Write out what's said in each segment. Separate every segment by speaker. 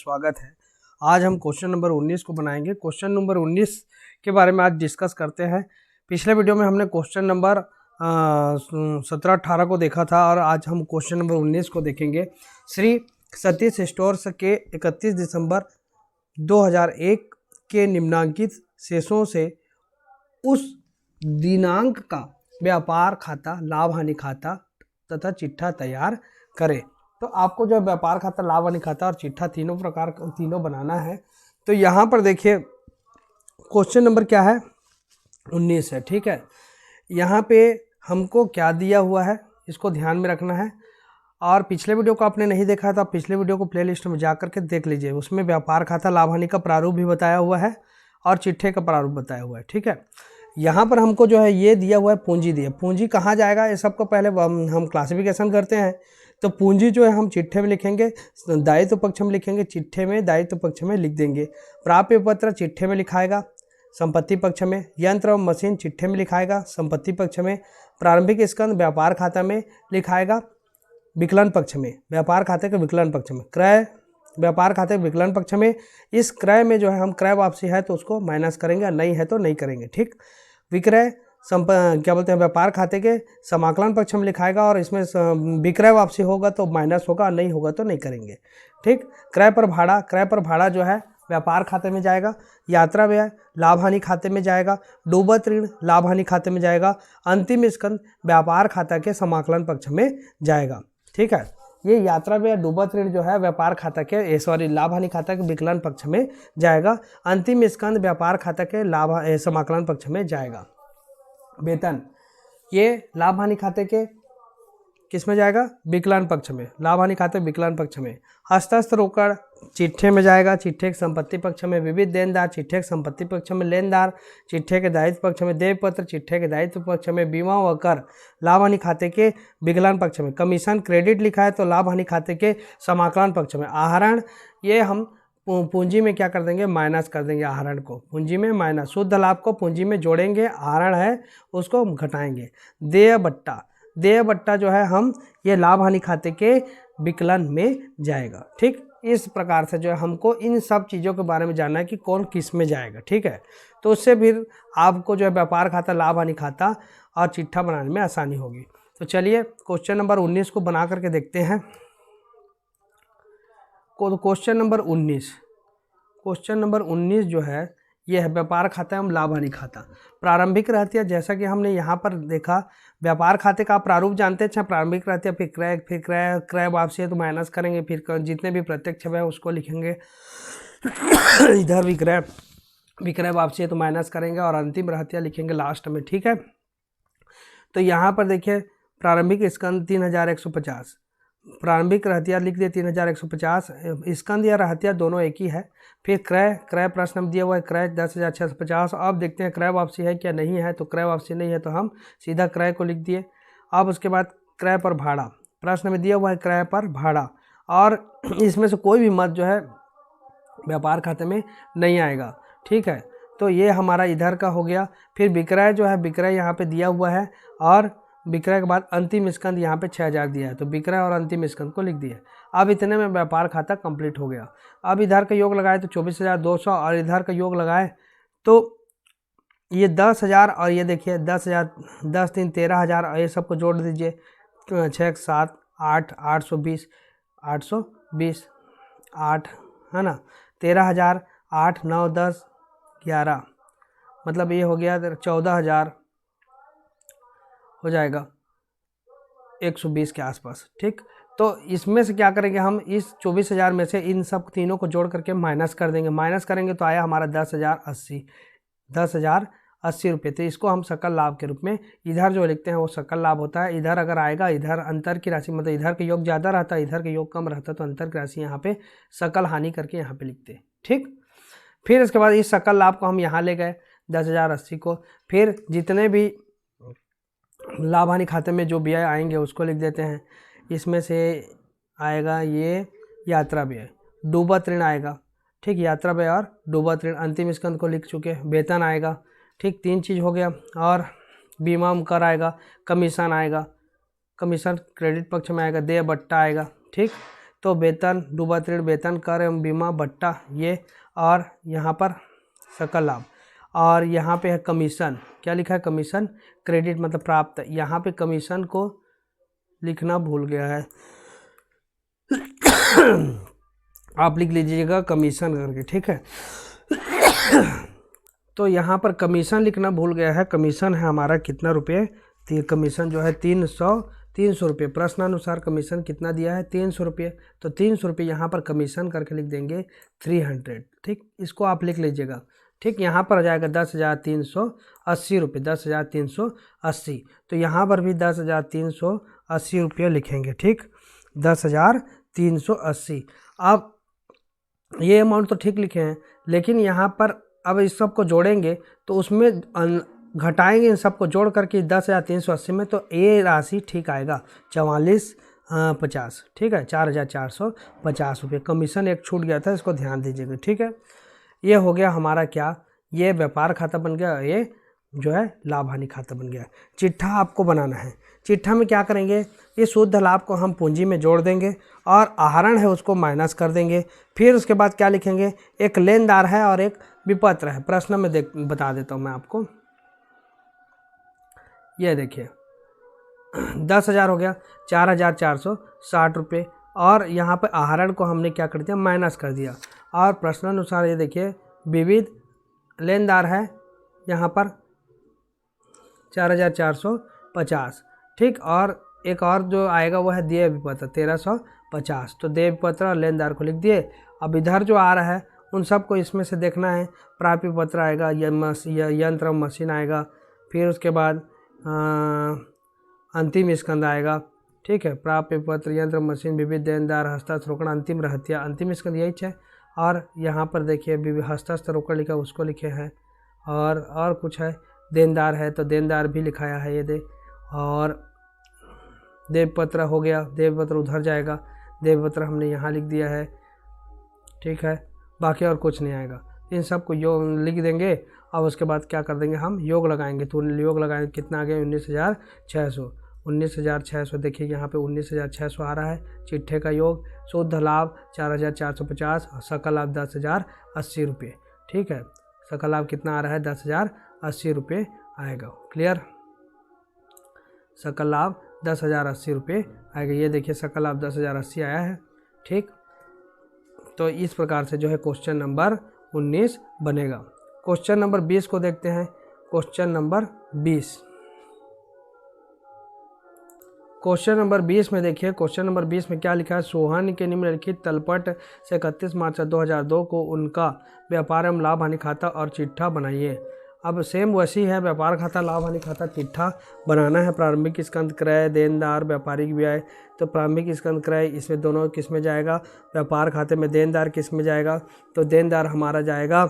Speaker 1: स्वागत है। आज हम क्वेश्चन नंबर 19 को बनाएंगे। क्वेश्चन नंबर 19 के बारे में आज डिस्कस करते हैं। पिछले वीडियो में हमने क्वेश्चन नंबर 17-18 को देखा था और आज हम क्वेश्चन नंबर 19 को देखेंगे। श्री सतीश स्टोर्स के 31 दिसंबर 2001 के निम्नांकित शेषों से उस दिनांक का व्यापार खाता, लाभ हानि खाता तथा चिट्ठा तैयार करें। तो आपको जो व्यापार खाता, लाभ हानि खाता और चिट्ठा तीनों बनाना है। तो यहाँ पर देखिए क्वेश्चन नंबर क्या है, 19 है। ठीक है, यहाँ पे हमको क्या दिया हुआ है इसको ध्यान में रखना है। और पिछले वीडियो को आपने नहीं देखा तो आप पिछले वीडियो को प्लेलिस्ट में जा करके देख लीजिए। उसमें व्यापार खाता, लाभ हानि का प्रारूप भी बताया हुआ है और चिट्ठे का प्रारूप बताया हुआ है। ठीक है, यहाँ पर हमको जो है ये दिया हुआ है पूंजी दिया। पूंजी कहाँ जाएगा ये सबको पहले हम क्लासिफिकेशन करते हैं। तो पूंजी जो है हम चिट्ठे में लिखेंगे, दायित्व पक्ष में लिखेंगे, चिट्ठे में दायित्व पक्ष में लिख देंगे। प्राप्य पत्र चिट्ठे में लिखाएगा, संपत्ति पक्ष में। यंत्र और मशीन चिट्ठे में लिखाएगा, संपत्ति पक्ष में। प्रारंभिक स्कंद व्यापार खाता में लिखाएगा, विकलन पक्ष में, व्यापार खाते के विकलन पक्ष में। क्रय व्यापार खाते के विकलन पक्ष में। इस क्रय में जो है हम क्रय वापसी है तो उसको माइनस करेंगे, नहीं है तो नहीं करेंगे। ठीक, विक्रय व्यापार खाते के समाकलन पक्ष में लिखाएगा और इसमें विक्रय वापसी होगा तो माइनस होगा, नहीं होगा तो नहीं करेंगे। ठीक, क्रय पर भाड़ा जो है व्यापार खाते में जाएगा। यात्रा व्यय लाभ हानि खाते में जाएगा। डूबत ऋण लाभ हानि खाते में जाएगा। अंतिम स्कंद व्यापार खाता के समाकलन पक्ष में जाएगा। ठीक है, ये यात्रा व्यय डूबत ऋण जो है व्यापार खाता के लाभ हानि खाता के विकलन पक्ष में जाएगा। अंतिम स्कंद व्यापार खाता के समाकलन पक्ष में जाएगा। वेतन ये लाभ हानि खाते के किस में जाएगा, विकलन पक्ष में, लाभ हानि खाते विकलन पक्ष में। हस्तस्थ रोकड़ चिट्ठे में जाएगा, चिट्ठे के संपत्ति पक्ष में। विविध देनदार चिट्ठे के संपत्ति पक्ष में। लेनदार चिट्ठे के दायित्व पक्ष में। देय पत्र चिट्ठे के दायित्व पक्ष में। बीमा व कर लाभ हानि खाते के विकलन पक्ष में। कमीशन क्रेडिट लिखा है तो लाभ हानि खाते के समाकलन पक्ष में। आहरण ये हम पूंजी में क्या कर देंगे, माइनस कर देंगे। आहरण को पूंजी में माइनस, शुद्ध लाभ को पूंजी में जोड़ेंगे, आहरण है उसको घटाएंगे। देय बट्टा जो है हम ये लाभ हानि खाते के विकलन में जाएगा। ठीक, इस प्रकार से जो है हमको इन सब चीज़ों के बारे में जानना है कि कौन किस में जाएगा। ठीक है, तो उससे फिर आपको जो है व्यापार खाता, लाभ हानि खाता और चिट्ठा बनाने में आसानी होगी। तो चलिए क्वेश्चन नंबर 19 को बना करके देखते हैं। क्वेश्चन नंबर 19 जो है ये है व्यापार खाता एवं लाभ हानि खाता। प्रारंभिक रहतिया, जैसा कि हमने यहाँ पर देखा व्यापार खाते का प्रारूप जानते हैं। अच्छा, प्रारंभिक रहतिया, फिर क्रय वापसी है तो माइनस करेंगे, फिर जितने भी प्रत्यक्ष है उसको लिखेंगे। इधर विक्रय वापसी है तो माइनस करेंगे और अंतिम रहतिया लिखेंगे लास्ट में। ठीक है, तो यहाँ पर देखिए प्रारंभिक स्कंद 3150, प्रारंभिक रहतिया लिख दिए 3150। स्कंद या रहतिया दोनों एक ही है। फिर क्रय प्रश्न में दिया हुआ है क्रय 10,650। अब देखते हैं क्रय वापसी है क्या, नहीं है। तो क्रय वापसी नहीं है तो हम सीधा क्रय को लिख दिए। अब उसके बाद क्रय पर भाड़ा, प्रश्न में दिया हुआ है क्रय पर भाड़ा, और इसमें से कोई भी मत जो है व्यापार खाते में नहीं आएगा। ठीक है, तो ये हमारा इधर का हो गया। फिर विक्रय जो है, विक्रय यहाँ पे दिया हुआ है और विक्रय के बाद अंतिम स्कंद यहाँ पे 6000 दिया है तो विक्रय और अंतिम स्कंद को लिख दिया। अब इतने में व्यापार खाता कंप्लीट हो गया। अब इधर का योग लगाए तो 24,200 और इधर का योग लगाए तो ये 10,000 और ये देखिए 10,000, 10 3 13,000 और ये सबको जोड़ दीजिए। 6 7 8 820 8 है ना, 13,000 8 9 10 11, मतलब ये हो गया 14,000 हो जाएगा 120 के आसपास। ठीक, तो इसमें से क्या करेंगे हम, इस 24,000 में से इन सब तीनों को जोड़ करके माइनस कर देंगे। माइनस करेंगे तो आया हमारा 10,080 रुपये। तो इसको हम सकल लाभ के रूप में इधर जो लिखते हैं वो सकल लाभ होता है। इधर अगर आएगा, इधर अंतर की राशि, मतलब इधर का योग ज़्यादा रहता है, इधर का योग कम रहता है, तो अंतर की राशि यहाँ पे सकल हानि करके यहाँ पे लिखते हैं। ठीक, फिर इसके बाद इस सकल लाभ को हम यहाँ ले गए 10,080 को। फिर जितने भी लाभ हानि खाते में जो व्यय आएंगे उसको लिख देते हैं। इसमें से आएगा ये यात्रा व्यय, डूबत ऋण आएगा। ठीक, यात्रा व्यय और डूबत ऋण। अंतिम स्कंद को लिख चुके। वेतन आएगा। ठीक, 3 चीज़ हो गया। और बीमा कर आएगा, कमीशन आएगा, कमीशन क्रेडिट पक्ष में आएगा, देय बट्टा आएगा। ठीक, तो वेतन, डूबत ऋण, वेतन, कर एवं बीमा, भत्ता ये, और यहाँ पर सकल लाभ, और यहाँ पे है कमीशन। क्या लिखा है? कमीशन। क्रेडिट मतलब प्राप्त। यहाँ पे कमीशन को लिखना भूल गया है आप लिख लीजिएगा कमीशन करके, ठीक है। तो यहाँ पर कमीशन लिखना भूल गया है। कमीशन है हमारा कितना रुपये? कमीशन जो है 300 रुपये। प्रश्नानुसार कमीशन कितना दिया है? 300 रुपये। तो 300 रुपये यहाँ पर कमीशन करके लिख देंगे 300, ठीक। इसको आप लिख लीजिएगा, ठीक। यहाँ पर आ जाएगा 10,380 रुपये, 10,380। तो यहाँ पर भी 10,380 रुपये लिखेंगे, ठीक, 10,380। अब ये अमाउंट तो ठीक लिखे हैं, लेकिन यहाँ पर अब इस सब को जोड़ेंगे तो उसमें घटाएंगे इन सबको जोड़ करके 10,380 में, तो ये राशि ठीक आएगा 4450, ठीक है, 4,450 रुपये। कमीशन एक छूट गया था, इसको ध्यान दीजिएगा, ठीक है। ये हो गया हमारा क्या? ये व्यापार खाता बन गया, ये जो है लाभ हानि खाता बन गया। चिट्ठा आपको बनाना है। चिट्ठा में क्या करेंगे? ये शुद्ध लाभ को हम पूंजी में जोड़ देंगे और आहरण है उसको माइनस कर देंगे। फिर उसके बाद क्या लिखेंगे? एक लेनदार है और एक विपत्र है। प्रश्न में बता देता हूँ मैं आपको। ये देखिए 10,000 हो गया, 4,460 रुपये, और यहाँ पे आहरण को हमने क्या कर दिया? माइनस कर दिया। और प्रश्नानुसार ये देखिए विविध लेनदार है यहाँ पर 4,450, ठीक। और एक और जो आएगा वो है देय विपत्र 1,350। तो देय विपत्र और लेनदार को लिख दिए। अब इधर जो आ रहा है उन सबको इसमें से देखना है। प्राप्य पत्र आएगा, यंत्र मशीन आएगा, फिर उसके बाद अंतिम स्कंद आएगा, ठीक है। प्राप्य पत्र, यंत्र मशीन, विविध देनदार, हस्ताक्षर रोकड़, अंतिम रहतिया, अंतिम स्कंद यही है। और यहाँ पर देखिए हस्ताक्षर रोकड़ लिखा उसको लिखे हैं, और कुछ है, देनदार है तो देनदार भी लिखाया है ये दे। और देवपत्र हो गया, देवपत्र उधर जाएगा, देवपत्र हमने यहाँ लिख दिया है, ठीक है। बाकी और कुछ नहीं आएगा। इन सब को योग लिख देंगे। अब उसके बाद क्या कर देंगे? हम योग लगाएंगे। तो योग लगाएंगे, कितना आ गया? 19,600। 19,600 देखिए यहाँ पे 19,600 आ रहा है। चिट्ठे का योग, शुद्ध लाभ 4,450 और सकल लाभ 10,080 रुपये, ठीक है। सकल लाभ कितना आ रहा है? 10,080 रुपये आएगा। क्लियर? सकल लाभ 10,080 रुपये आएगा। ये देखिए सकल लाभ 10,080 आया है, ठीक। तो इस प्रकार से जो है क्वेश्चन नंबर 19 बनेगा। क्वेश्चन नंबर 20 को देखते हैं। क्वेश्चन नंबर 20, क्वेश्चन नंबर 20 में देखिए, क्वेश्चन नंबर 20 में क्या लिखा है? सोहन के निम्नलिखित तलपट से 31 मार्च 2002 को उनका व्यापार एवं लाभ हानि खाता और चिट्ठा बनाइए। अब सेम वैसी है, व्यापार खाता, लाभ हानि खाता, चिट्ठा बनाना है। प्रारंभिक स्कंद क्रय, देनदार, व्यापारिक व्यय। तो प्रारंभिक स्कंद क्रय इसमें दोनों किस में जाएगा? व्यापार खाते में। देनदार किस में जाएगा? तो देनदार हमारा जाएगा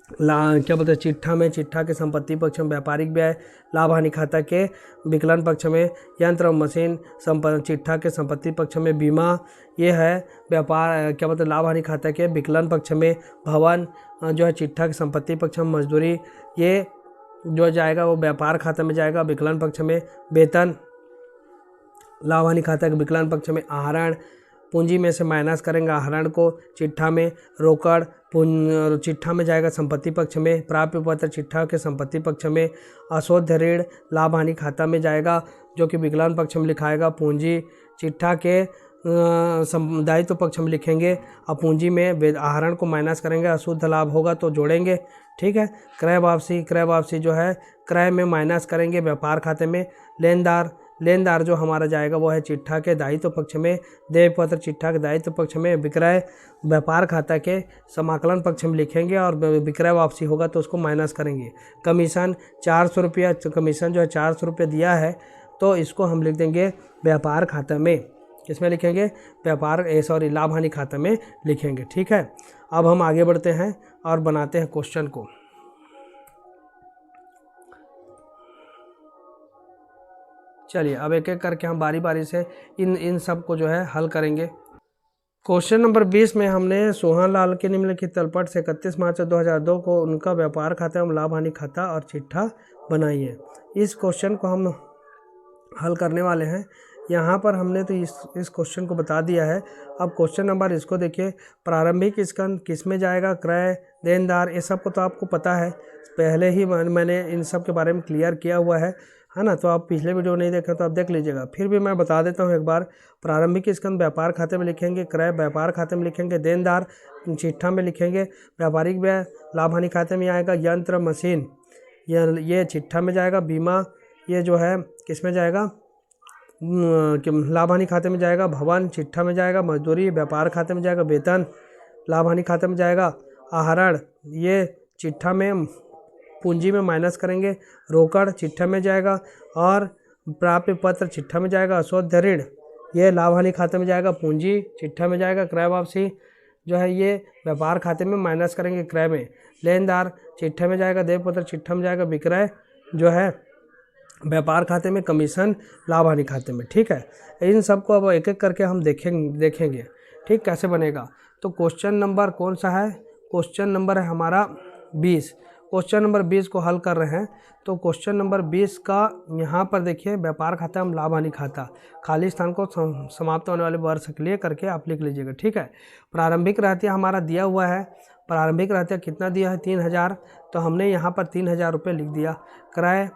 Speaker 1: क्या बोलते हैं? चिट्ठा में। चिट्ठा के संपत्ति पक्ष में व्यापारिक व्यय, लाभ हानि खाता के विकलन पक्ष में यंत्र और मशीन, चिट्ठा के संपत्ति पक्ष में बीमा। ये है व्यापार क्या बोलते हैं? लाभ हानि खाता के विकलन पक्ष में भवन, जो है चिट्ठा के संपत्ति पक्ष में मजदूरी। ये जो जाएगा वो व्यापार खाता में जाएगा, विकलन पक्ष में वेतन। लाभ हानि खाता के विकलन पक्ष में आहरण, पूंजी में से माइनस करेंगे आहरण को। चिट्ठा में रोकड़, चिट्ठा में जाएगा संपत्ति पक्ष में। प्राप्य पत्र चिट्ठा के संपत्ति पक्ष में। अशुद्ध ऋण लाभ हानि खाता में जाएगा, जो कि विकलन पक्ष में लिखाएगा। पूंजी चिट्ठा के दायित्व पक्ष में लिखेंगे और पूंजी में आहरण को माइनस करेंगे। अशुद्ध लाभ होगा तो जोड़ेंगे, ठीक है। क्रय वापसी, क्रय वापसी जो है क्रय में माइनस करेंगे व्यापार खाते में। लेनदार जो हमारा जाएगा वो है चिट्ठा के दायित्व पक्ष में। देय पत्र चिट्ठा के दायित्व पक्ष में। विक्रय व्यापार खाता के समाकलन पक्ष में लिखेंगे और विक्रय वापसी होगा तो उसको माइनस करेंगे। कमीशन 400 रुपया, कमीशन जो है 400 रुपये दिया है तो इसको हम लिख देंगे व्यापार खाता में। किसमें लिखेंगे? लाभ हानि खाता में लिखेंगे, ठीक है। अब हम आगे बढ़ते हैं और बनाते हैं क्वेश्चन को। चलिए अब एक एक करके हम बारी बारी से इन सब को जो है हल करेंगे। क्वेश्चन नंबर 20 में हमने सोहन लाल के निम्नलिखित तलपट से 31 मार्च 2002 को उनका व्यापार खाता एवं लाभ हानि खाता और चिट्ठा बनाइए। इस क्वेश्चन को हम हल करने वाले हैं। यहाँ पर हमने तो इस क्वेश्चन को बता दिया है। अब क्वेश्चन नंबर इसको देखिए, प्रारंभिक स्कंद किस में जाएगा, क्रय, देनदार, ये सब को तो आपको पता है, पहले ही मैंने इन सब के बारे में क्लियर किया हुआ है ना। तो आप पिछले वीडियो नहीं देखे तो आप देख लीजिएगा। फिर भी मैं बता देता हूँ एक बार, प्रारंभिक स्कंद व्यापार खाते में लिखेंगे, क्रय व्यापार खाते में लिखेंगे, देनदार चिट्ठा में लिखेंगे, व्यापारिक व्यय लाभ हानि खाते में आएगा, यंत्र मशीन ये चिट्ठा में जाएगा, बीमा ये जो है किस में जाएगा, लाभ हानि खाते में जाएगा, भवन चिट्ठा में जाएगा, मजदूरी व्यापार खाते में जाएगा, वेतन लाभ हानि खाते में जाएगा, आहरण ये चिट्ठा में पूंजी में माइनस करेंगे, रोकड़ चिट्ठा में जाएगा, और प्राप्य पत्र चिट्ठा में जाएगा, अशुद्ध ऋण ये लाभ हानि खाते में जाएगा, पूंजी चिट्ठा में जाएगा, क्रय वापसी जो है ये व्यापार खाते में माइनस करेंगे क्रय में, लेनदार चिट्ठा में जाएगा, देय पत्र चिट्ठा में जाएगा, विक्रय जो है व्यापार खाते में, कमीशन लाभ हानि खाते में। ठीक है, इन सब को अब एक एक करके हम देखेंगे ठीक कैसे बनेगा। तो क्वेश्चन नंबर कौन सा है, क्वेश्चन नंबर है हमारा 20। क्वेश्चन नंबर 20 को हल कर रहे हैं। तो क्वेश्चन नंबर 20 का यहाँ पर देखिए, व्यापार खाता हम लाभ हानि खाता, खाली स्थान को समाप्त होने वाले वर्ष के लिए करके आप लिख लीजिएगा। ठीक है, प्रारंभिक रहतिया हमारा दिया हुआ है, प्रारंभिक रहतिया कितना दिया है 3000, तो हमने यहाँ पर 3000 रुपये लिख दिया। क्रय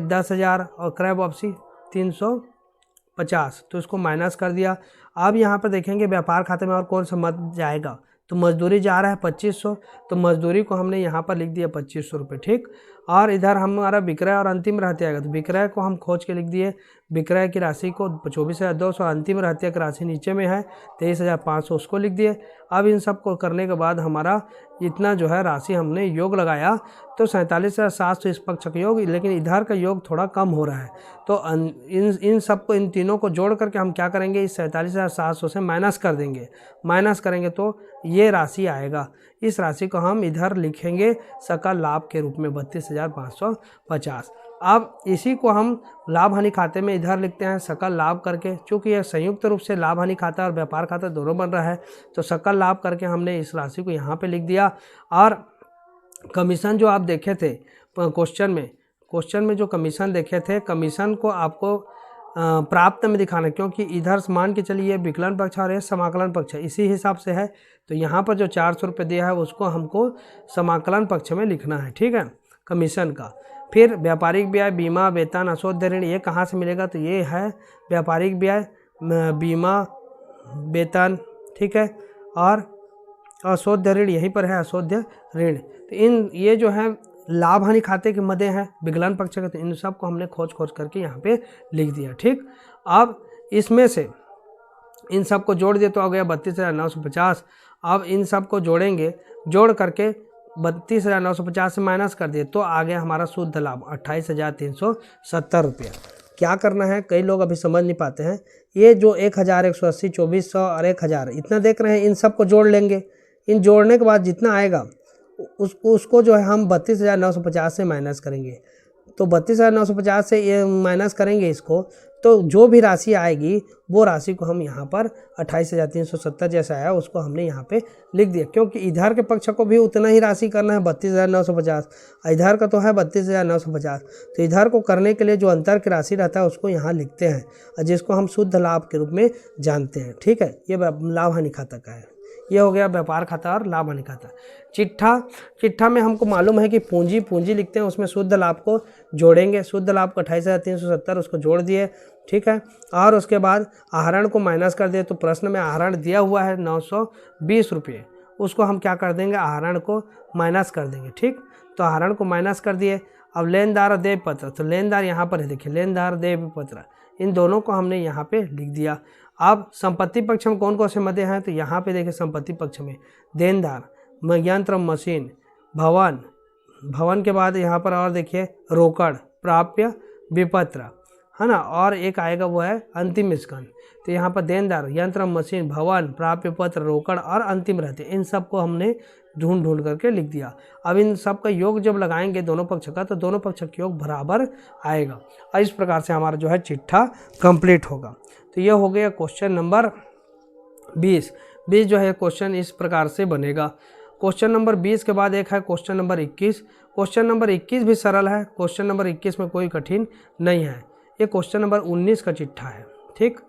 Speaker 1: 10,000 और क्रय वापसी 350, तो इसको माइनस कर दिया। अब यहाँ पर देखेंगे व्यापार खाते में और कौन सा मद जाएगा, तो मजदूरी जा रहा है 2500, तो मजदूरी को हमने यहाँ पर लिख दिया 2500 रुपये। ठीक, और इधर हमारा विक्रय और अंतिम रहतिया आएगा, तो विक्रय को हम खोज के लिख दिए, विक्रय की राशि को 24,200, अंतिम रहतिया की राशि नीचे में है 23,500, उसको लिख दिए। अब इन सब को करने के बाद हमारा इतना जो है राशि हमने योग लगाया, तो 47,700 इस पक्ष का योग, लेकिन इधर का योग थोड़ा कम हो रहा है। तो इन सब को, इन तीनों को जोड़ करके हम क्या करेंगे, इस 47,700 से माइनस कर देंगे। माइनस करेंगे तो ये राशि आएगा, इस राशि को हम इधर लिखेंगे सकल लाभ के रूप में 32,550। अब इसी को हम लाभ हानि खाते में इधर लिखते हैं सकल लाभ करके, चूँकि यह संयुक्त रूप से लाभ हानि खाता और व्यापार खाता दोनों बन रहा है, तो सकल लाभ करके हमने इस राशि को यहाँ पे लिख दिया। और कमीशन जो आप देखे थे क्वेश्चन में जो कमीशन देखे थे, कमीशन को आपको प्राप्त में दिखाना है, क्योंकि इधर मान के चलिए विकलन पक्ष और ये समाकलन पक्ष है, इसी हिसाब से है। तो यहाँ पर जो 400 रुपये दिया है उसको हमको समाकलन पक्ष में लिखना है। ठीक है, कमीशन का। फिर व्यापारिक व्यय, बीमा, वेतन, अशुद्ध ऋण ये कहाँ से मिलेगा, तो ये है व्यापारिक व्यय, बीमा, वेतन, ठीक है, और अशुद्ध ऋण यहीं पर है, अशुद्ध ऋण। तो ये जो है लाभ हानि खाते के मदे हैं विकलन पक्ष के, तो इन सब को हमने खोज करके यहाँ पे लिख दिया। ठीक, अब इसमें से इन सब को जोड़ दिए तो आ गया 32,950। अब इन सब को जोड़ेंगे, जोड़ करके 32,950 से माइनस कर दिए तो आ गया हमारा शुद्ध लाभ 28,370 रुपया। क्या करना है, कई लोग अभी समझ नहीं पाते हैं, ये जो 1,000, 180, 2400 और 1,000 इतना देख रहे हैं, इन सब को जोड़ लेंगे। इन जोड़ने के बाद जितना आएगा उसको जो है हम 32,950 से माइनस करेंगे। तो 32,950 से ये माइनस करेंगे इसको, तो जो भी राशि आएगी वो राशि को हम यहाँ पर 28,370 जैसा आया उसको हमने यहाँ पे लिख दिया, क्योंकि इधर के पक्ष को भी उतना ही राशि करना है 32,950, इधर का तो है 32,950। तो इधर को करने के लिए जो अंतर की राशि रहता है उसको यहाँ लिखते हैं, जिसको हम शुद्ध लाभ के रूप में जानते हैं। ठीक है, ये लाभ हानि खाता का है। ये हो गया व्यापार खाता और लाभ हानि खाता। चिट्ठा में हमको मालूम है कि पूंजी लिखते हैं, उसमें शुद्ध लाभ को जोड़ेंगे, शुद्ध लाभ को 28,370 उसको जोड़ दिए। ठीक है, और उसके बाद आहरण को माइनस कर दिए, तो प्रश्न में आहरण दिया हुआ है 920 रुपये, उसको हम क्या कर देंगे, आहरण को माइनस कर देंगे। ठीक, तो आहरण को माइनस कर दिए। अब लेनदार और देय पत्र, तो लेनदार यहाँ पर है, देखिए लेनदार देय पत्र, इन दोनों को हमने यहाँ पे लिख दिया। अब संपत्ति पक्ष में कौन कौन से मदे हैं, तो यहाँ पे देखिए संपत्ति पक्ष में देनदार, यंत्र मशीन, भवन के बाद यहाँ पर और देखिए रोकड़, प्राप्य, विपत्र, है ना, और एक आएगा वो है अंतिम स्कंद। तो यहाँ पर देनदार, यंत्र मशीन, भवन, प्राप्य पत्र, रोकड़ और अंतिम रहते, इन सब को हमने ढूंढ करके लिख दिया। अब इन सब का योग जब लगाएंगे दोनों पक्ष का, तो दोनों पक्ष का योग बराबर आएगा, और इस प्रकार से हमारा जो है चिट्ठा कंप्लीट होगा। तो ये हो गया क्वेश्चन नंबर 20 जो है क्वेश्चन इस प्रकार से बनेगा। क्वेश्चन नंबर 20 के बाद एक है क्वेश्चन नंबर 21। क्वेश्चन नंबर 21 भी सरल है, क्वेश्चन नंबर 21 में कोई कठिन नहीं है। ये क्वेश्चन नंबर 19 का चिट्ठा है। ठीक।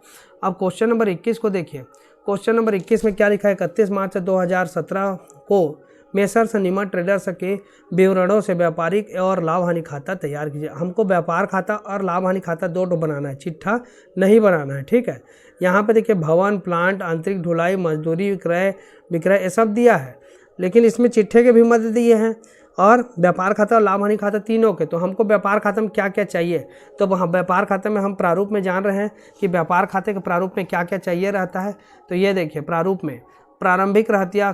Speaker 1: अब क्वेश्चन नंबर 21 को देखिए। क्वेश्चन नंबर 21 में क्या लिखा है, 31 मार्च 2017 को मेसर्स निमा ट्रेडर्स के विवरणों से व्यापारिक और लाभ हानि खाता तैयार कीजिए। हमको व्यापार खाता और लाभ हानि खाता दो बनाना है, चिट्ठा नहीं बनाना है, ठीक है। यहाँ पे देखिए भवन, प्लांट, आंतरिक ढुलाई, मजदूरी, विक्रय ये सब दिया है, लेकिन इसमें चिट्ठे के भी मद दिए हैं और व्यापार खाता और लाभ हानि खाता तीनों के। तो हमको व्यापार खाता में क्या क्या चाहिए, तो वहाँ व्यापार खाते में हम प्रारूप में जान रहे हैं कि व्यापार खाते के प्रारूप में क्या क्या चाहिए रहता है। तो ये देखिए प्रारूप में प्रारंभिक रहतिया,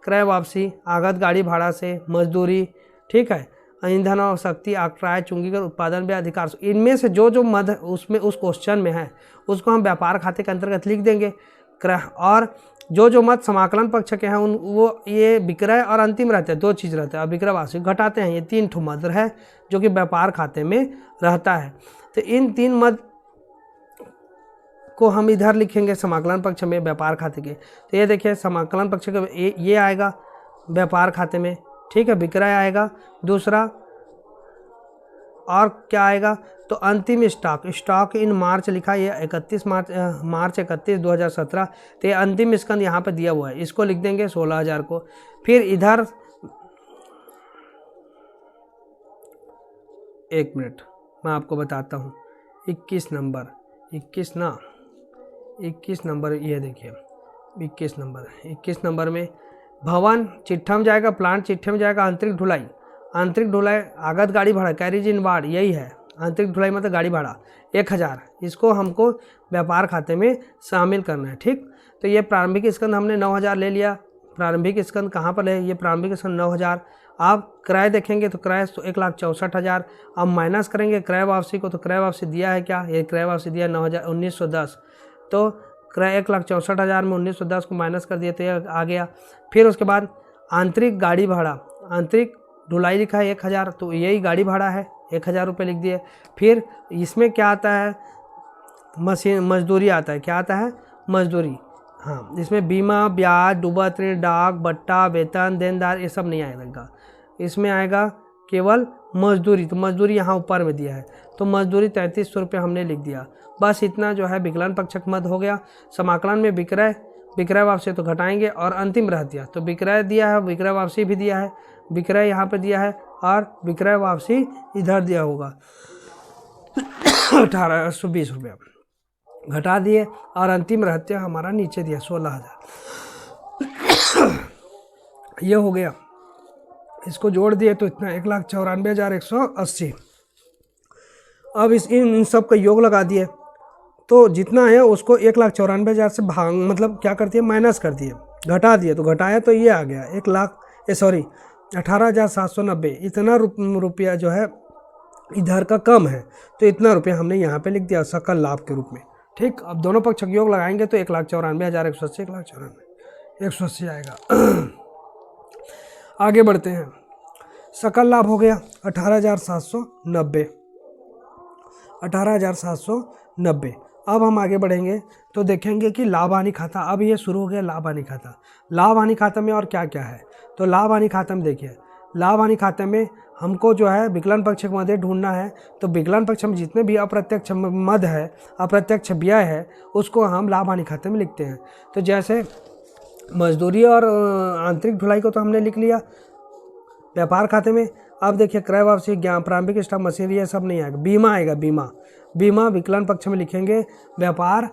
Speaker 1: क्रय वापसी, आगत गाड़ी भाड़ा से, मजदूरी, ठीक है, ईंधन और शक्ति, आक्रय, चुंगीगत उत्पादन व्यय, अधिकार, इनमें से जो मद उसमें उस क्वेश्चन में है उसको हम व्यापार खाते के अंतर्गत लिख देंगे। और जो मद समाकलन पक्ष के हैं वो ये विक्रय और अंतिम रहते हैं, दो चीज़ रहते हैं, और विक्रय वापसी घटाते हैं, ये 3 ठो मद है जो कि व्यापार खाते में रहता है। तो इन 3 मद को हम इधर लिखेंगे समाकलन पक्ष में व्यापार खाते के। तो ये देखिए समाकलन पक्ष का ये आएगा व्यापार खाते में, ठीक है, विक्रय आएगा, दूसरा और क्या आएगा, तो अंतिम स्टॉक इन मार्च लिखा, ये 31 मार्च 31 2017। तो ये अंतिम स्कंद यहाँ पे दिया हुआ है, इसको लिख देंगे 16,000 को। फिर इधर 1 मिनट मैं आपको बताता हूँ, 21 नंबर ये देखिए 21 नंबर में भवन चिट्ठा में जाएगा, प्लांट चिट्ठे में जाएगा, आंतरिक ढुलाई आगत गाड़ी भाड़ा, कैरिज इन वार्ड, यही है आंतरिक ढुलाई मतलब गाड़ी भाड़ा 1000, इसको हमको व्यापार खाते में शामिल करना है, ठीक। तो ये प्रारंभिक स्कंद हमने 9000 ले लिया। प्रारंभिक स्कंद कहाँ पर है, ये प्रारंभिक स्कंद 9000। आप क्रय देखेंगे तो क्रय 1,64,000। अब माइनस करेंगे क्रय वापसी को, तो क्रय वापसी दिया है क्या, ये क्रय वापसी दिया 1910। तो क्रय 1,64,000 में 1910 को माइनस कर दिया तो ये आ गया। फिर उसके बाद आंतरिक गाड़ी भाड़ा, आंतरिक ढुलाई लिखा है 1000, तो यही गाड़ी भाड़ा है, 1000 रुपये लिख दिए। फिर इसमें क्या आता है, मजदूरी आता है, क्या आता है, मजदूरी, हाँ, इसमें बीमा, ब्याज, डूबत ऋण, डाक, बट्टा, वेतन, देनदार ये सब नहीं आएगा, इसमें आएगा केवल मजदूरी। तो मजदूरी यहाँ ऊपर में दिया है, तो मजदूरी 3300 रुपये हमने लिख दिया। बस इतना जो है विकलन पक्षक मद हो गया। समाकलन में विक्रय वापसी तो घटाएंगे, और अंतिम रह दिया, तो विक्रय दिया है, विक्रय वापसी भी दिया है, विक्रय यहाँ पे दिया है और विक्रय वापसी इधर दिया होगा 1820 रुपया घटा दिए, और अंतिम रहते हमारा नीचे दिया 16,000। ये हो गया, इसको जोड़ दिए तो इतना 1,94,180। अब इन सब का योग लगा दिए, तो जितना है उसको 1,94,000 से भाग मतलब क्या करती है, माइनस कर दिए, घटा दिए, तो घटाया तो ये आ गया 18,790। इतना रुपया जो है इधर का कम है, तो इतना रुपया हमने यहाँ पे लिख दिया सकल लाभ के रूप में, ठीक। अब दोनों पक्षक योग लगाएंगे तो 1,94,180, 1,94,180 आएगा। आगे बढ़ते हैं, सकल लाभ हो गया 18,790। अब हम आगे बढ़ेंगे तो देखेंगे कि लाभ हानि खाता, अब ये शुरू हो गया लाभ हानि खाता। लाभ हानि खाता में और क्या क्या है, तो लाभ हानि खाता में देखिए, लाभ हानि खाते में हमको जो है विकलन पक्ष मद ढूंढना है। तो विकलन पक्ष में जितने भी अप्रत्यक्ष मद है, अप्रत्यक्ष व्यय है, उसको हम लाभ हानि खाते में लिखते हैं। तो जैसे मजदूरी और आंतरिक ढुलाई को तो हमने लिख लिया व्यापार खाते में। अब देखिए क्रय वापसी, प्रारंभिक स्टॉक, मशीनरी, ये सब नहीं आएगा। बीमा आएगा, बीमा विकलन पक्ष में लिखेंगे व्यापार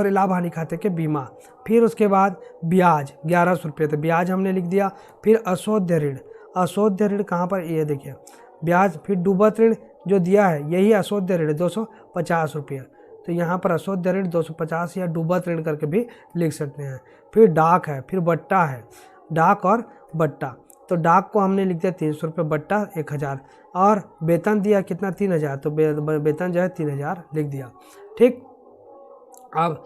Speaker 1: लाभ हानि खाते के बीमा। फिर उसके बाद ब्याज 1100 रुपये, तो ब्याज हमने लिख दिया। फिर अशोध्य ऋण कहाँ पर, ये देखिए ब्याज। फिर डूबत ऋण जो दिया है यही अशोध्य ऋण 250 रुपये, तो यहाँ पर अशोध्य ऋण 250 या डूबत ऋण करके भी लिख सकते हैं। फिर डाक है, फिर बट्टा है, डाक और बट्टा। तो डाक को हमने लिख दिया 300 रुपये, बट्टा 1000, और वेतन दिया कितना 3000, तो वेतन जो है 3000 लिख दिया, ठीक। अब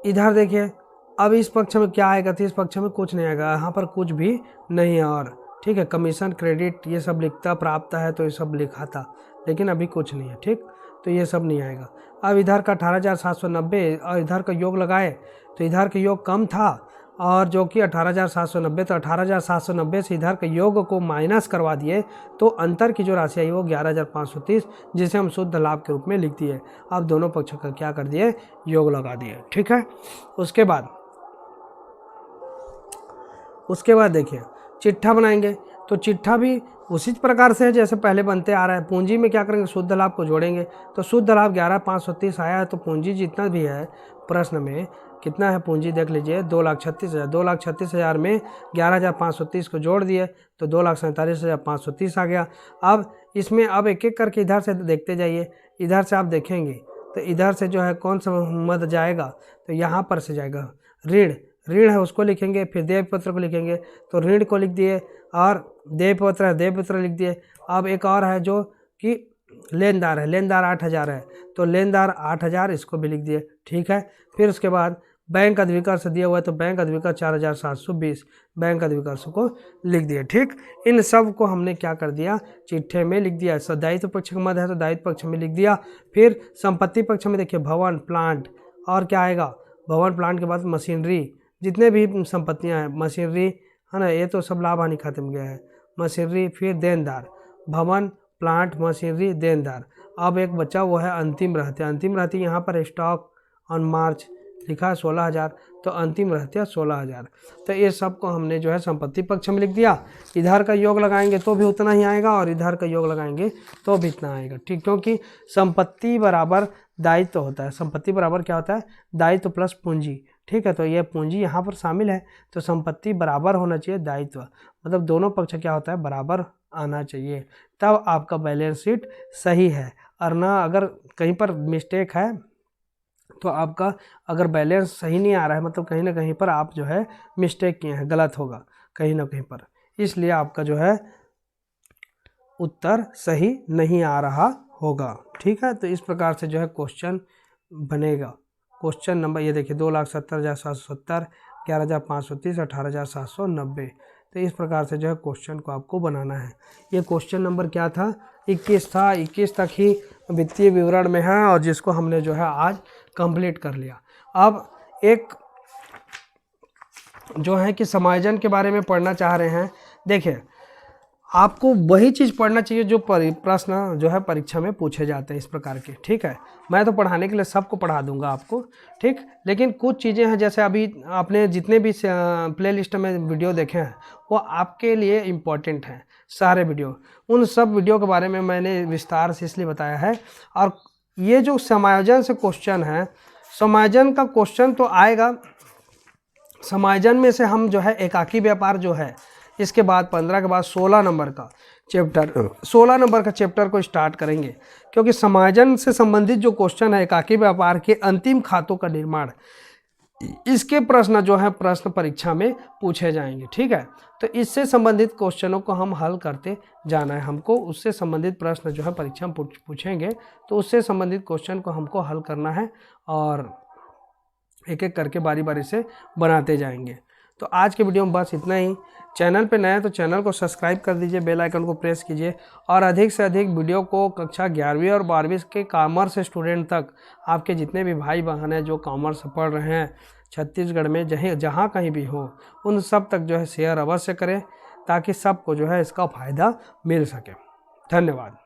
Speaker 1: इधर देखिए, अब इस पक्ष में क्या आएगा, तो इस पक्ष में कुछ नहीं आएगा, यहाँ पर कुछ भी नहीं है, और ठीक है कमीशन, क्रेडिट ये सब लिखता, प्राप्त है तो ये सब लिखा था, लेकिन अभी कुछ नहीं है, ठीक। तो ये सब नहीं आएगा। अब इधर का 18,790 और इधर का योग लगाए तो इधर का योग कम था और जो कि 18,790, तो 18,790 से इधर के योग को माइनस करवा दिए तो अंतर की जो राशि आई वो 11,530, जिसे हम शुद्ध लाभ के रूप में लिख दिए। अब दोनों पक्षों का क्या कर दिए, योग लगा दिए। ठीक है, उसके बाद देखिए चिट्ठा बनाएंगे। तो चिट्ठा भी उसी प्रकार से है जैसे पहले बनते आ रहा है। पूंजी में क्या करेंगे, शुद्ध लाभ को जोड़ेंगे। तो शुद्ध लाभ 11,530 आया है, तो पूंजी जितना भी है प्रश्न में कितना है पूंजी देख लीजिए, 2,36,000। 2,36,000 में 11,530 को जोड़ दिए तो 2,47,530 आ गया। अब इसमें अब एक एक करके इधर से देखते जाइए। इधर से आप देखेंगे तो इधर से जो है कौन सा मद जाएगा, तो यहाँ पर से जाएगा ऋण है उसको लिखेंगे, फिर देय पत्र को लिखेंगे। तो ऋण को लिख दिए और देय पत्र लिख दिए। अब एक और है जो कि लेनदार है, लेनदार 8,000 है, तो लेनदार 8,000 इसको भी लिख दिए। ठीक है, फिर उसके बाद बैंक अधिविकर्ष दिया हुआ है, तो बैंक अधिविकर्ष 4,720 बैंक अधिविकर्ष को लिख दिए। ठीक, इन सब को हमने क्या कर दिया, चिट्ठे में लिख दिया। दायित्व पक्ष का मद है तो दायित्व पक्ष में लिख दिया। फिर संपत्ति पक्ष में देखिए भवन प्लांट, और क्या आएगा, भवन प्लांट के बाद मशीनरी, जितने भी संपत्तियां हैं, मशीनरी है ना, ये तो सब लाभ हानि खाते में गया है, मशीनरी। फिर देनदार, भवन प्लांट मशीनरी देनदार। अब एक बच्चा वो है अंतिम रहते। अंतिम रहते यहाँ पर स्टॉक ऑन मार्च लिखा है 16,000, तो अंतिम रहते 16,000। तो ये सब को हमने जो है संपत्ति पक्ष में लिख दिया। इधर का योग लगाएंगे तो भी उतना ही आएगा और इधर का योग लगाएंगे तो भी इतना आएगा। ठीक, क्योंकि संपत्ति बराबर दायित्व होता है। संपत्ति बराबर क्या होता है, दायित्व प्लस पूंजी। ठीक है, तो ये पूंजी यहाँ पर शामिल है, तो संपत्ति बराबर होना चाहिए दायित्व, मतलब दोनों पक्ष क्या होता है, बराबर आना चाहिए, तब आपका बैलेंस शीट सही है। और ना अगर कहीं पर मिस्टेक है तो आपका अगर बैलेंस सही नहीं आ रहा है, मतलब कहीं ना कहीं पर आप जो है मिस्टेक किए हैं, गलत होगा कहीं ना कहीं पर, इसलिए आपका जो है उत्तर सही नहीं आ रहा होगा। ठीक है, तो इस प्रकार से जो है क्वेश्चन बनेगा। क्वेश्चन नंबर ये देखिए 2,70,770, 11,530, 18,790। तो इस प्रकार से जो है क्वेश्चन को आपको बनाना है। ये क्वेश्चन नंबर क्या था, 21 था। 21 तक ही वित्तीय विवरण में है और जिसको हमने जो है आज कंप्लीट कर लिया। अब एक जो है कि समायोजन के बारे में पढ़ना चाह रहे हैं। देखिए आपको वही चीज़ पढ़ना चाहिए जो प्रश्न जो है परीक्षा में पूछे जाते हैं इस प्रकार के। ठीक है, मैं तो पढ़ाने के लिए सबको पढ़ा दूंगा आपको। ठीक, लेकिन कुछ चीज़ें हैं जैसे अभी आपने जितने भी प्लेलिस्ट में वीडियो देखे हैं वो आपके लिए इम्पोर्टेंट हैं सारे वीडियो। उन सब वीडियो के बारे में मैंने विस्तार से इसलिए बताया है। और ये जो समायोजन से क्वेश्चन है, समायोजन का क्वेश्चन तो आएगा। समायोजन में से हम जो है एकाकी व्यापार जो है, इसके बाद 15 के बाद 16 नंबर का चैप्टर को स्टार्ट करेंगे, क्योंकि समायोजन से संबंधित जो क्वेश्चन है एकाकी व्यापार के अंतिम खातों का निर्माण, इसके प्रश्न जो है प्रश्न परीक्षा में पूछे जाएंगे। ठीक है, तो इससे संबंधित क्वेश्चनों को हम हल करते जाना है। हमको उससे संबंधित प्रश्न जो है परीक्षा में पूछेंगे, तो उससे संबंधित क्वेश्चन को हमको हल करना है और एक एक करके बारी बारी से बनाते जाएंगे। तो आज के वीडियो में बस इतना ही। चैनल पे नया है तो चैनल को सब्सक्राइब कर दीजिए, बेल आइकन को प्रेस कीजिए और अधिक से अधिक वीडियो को कक्षा 11वीं और 12वीं के कॉमर्स स्टूडेंट तक, आपके जितने भी भाई बहन हैं जो कॉमर्स पढ़ रहे हैं छत्तीसगढ़ में जहाँ कहीं भी हो, उन सब तक जो है शेयर अवश्य करें ताकि सबको जो है इसका फ़ायदा मिल सके। धन्यवाद।